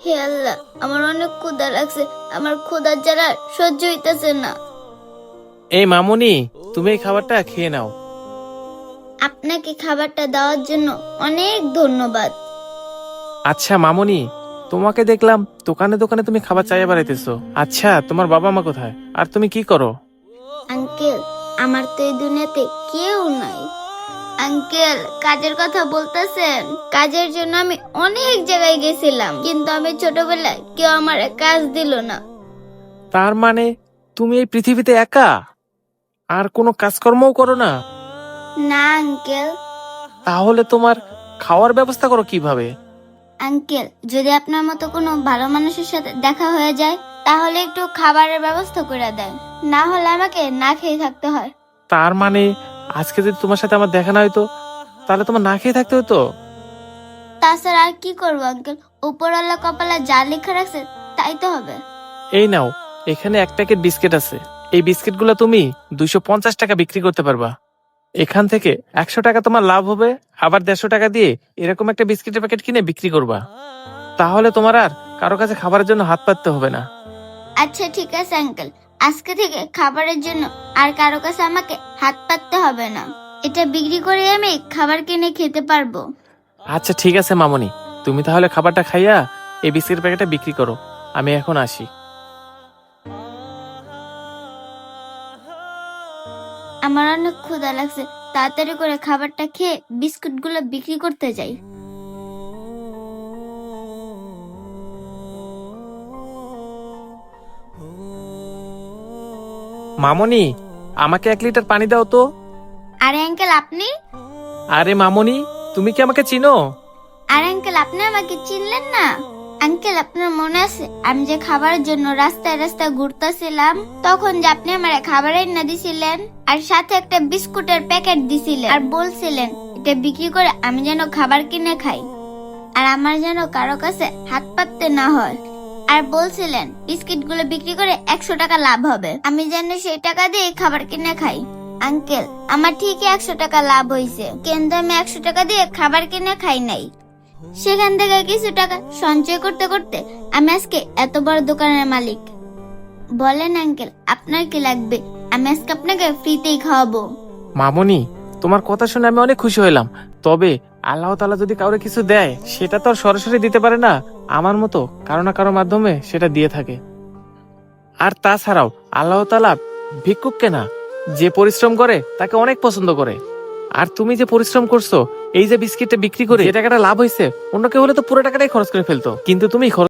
হে আল্লাহ, আমার অনেক ক্ষুধা লাগছে, আমার ক্ষুধার জ্বালা সহ্য হইতেছে না। এই মামুনি, তুমি এই খাবারটা খেয়ে নাও। আপনাকে খাবারটা দেওয়ার জন্য অনেক ধন্যবাদ। আচ্ছা মামুনি, তোমাকে দেখলাম দোকানে দোকানে তুমি খাবার চাইয়া বেড়াইতেছো। আচ্ছা, তোমার বাবা মা কোথায় আর তুমি কি করো? আঙ্কেল, আমার তো এই দুনিয়াতে কেউ নাই। আঙ্কেল, কাজের কথা বলতেছেন? কাজের জন্য আমি অনেক জায়গায় গেছিলাম, কিন্তু আমি ছোটবেলায় কেউ আমার কাজ দিল না। তার মানে তুমি এই পৃথিবীতে একা, আর কোনো কাজকর্মও করো না? না আঙ্কেল। তাহলে তোমার খাওয়ার ব্যবস্থা করো কিভাবে? আঙ্কেল, যদি আপনার মতো কোনো ভালো মানুষের সাথে দেখা হয়ে যায়, তাহলে একটু খাবারের ব্যবস্থা করে দেন, না হলে আমাকে না খেয়ে থাকতে হয়। তার মানে আজকে যদি তোমার সাথে আমার দেখা না হইতো, তাহলে তোমার না খেয়ে থাকতে হতো? তাছাড়া আর কি করবো আঙ্কেল, উপরওয়ালা কপালে যা লেখা রাখছে তাই তো হবে। এই নাও, এখানে এক প্যাকেট বিস্কিট আছে। এই বিস্কিটগুলো তুমি 250 টাকা বিক্রি করতে পারবা। এখান থেকে 100 টাকা তোমার লাভ হবে, আবার 150 টাকা দিয়ে এরকম একটা বিস্কিটের প্যাকেট কিনে বিক্রি করবা। তাহলে তোমার আর কারো কাছে খাবারের জন্য হাত পাততে হবে না। আচ্ছা ঠিক আছে আঙ্কেল, আজকে থেকে খাবারের জন্য আর কারো কাছে আমাকে হাত পাততে হবে না। এটা বিক্রি করে আমি খাবার কিনে খেতে পারবো। আচ্ছা ঠিক আছে মামনি, তুমি তাহলে খাবারটা খাইয়া এই বিস্কিটের প্যাকেটটা বিক্রি করো। আমি এখন আসি। আমার অনেক ক্ষুধা লাগছে, তাড়াতাড়ি করে খাবারটা খেয়ে বিস্কুটগুলো বিক্রি করতে যাই। মামনি, আমাকে 1 লিটার পানি দাও তো। আরে আঙ্কেল আপনি? আরে মামনি, তুমি কি আমাকে চিনো? আরে আঙ্কেল, আপনি আমাকে চিনলেন না? আঙ্কেল, আপনার মনে আছে আমি যে খাবারের জন্য রাস্তায় রাস্তায় ঘুরতেছিলাম, তখন যে আপনি আমার খাবার এনে দিছিলেন, আর সাথে একটা বিস্কুটের প্যাকেট দিছিলেন, আর বলছিলেন এটা বিক্রি করে আমি যেন খাবার কিনে খাই, আর আমার যেন কারো কাছে হাত পাততে না হয়, আর বলছিলেন বিস্কিট গুলো বিক্রি করে 100 টাকা লাভ হবে, আমি যেন সেই টাকা দিয়ে খাবার কিনে খাই। আঙ্কেল, আমার ঠিকই 100 টাকা লাভ হয়েছে, কিন্তু আমি 100 টাকা দিয়ে খাবার কিনে খাই নাই। সেখান থেকে কিছু টাকা সঞ্চয় করতে করতে আমি আজকে এত বড় দোকানের মালিক। বলেন আঙ্কেল, আপনার কি লাগবে? আমি আজকে আপনাকে ফ্রিতেই খাওয়াবো। মামনি, তোমার কথা শুনে আমি অনেক খুশি হইলাম। তবে আল্লাহ তাআলা যদি কাউরে কিছু দেয়, সেটা তো আর সরাসরি দিতে পারে না। আমার মতো কারো না কারো মাধ্যমে সেটা দিয়ে থাকে। আর তাছাড়াও আল্লাহ তাআলা ভিক্ষুককে না, যে পরিশ্রম করে তাকে অনেক পছন্দ করে। আর তুমি যে পরিশ্রম করছো, এই যে বিস্কিটটা বিক্রি করে যে টাকাটা লাভ হয়েছে, অন্য কেউ হলে তো পুরো টাকাটাই খরচ করে ফেলতো, কিন্তু তুমি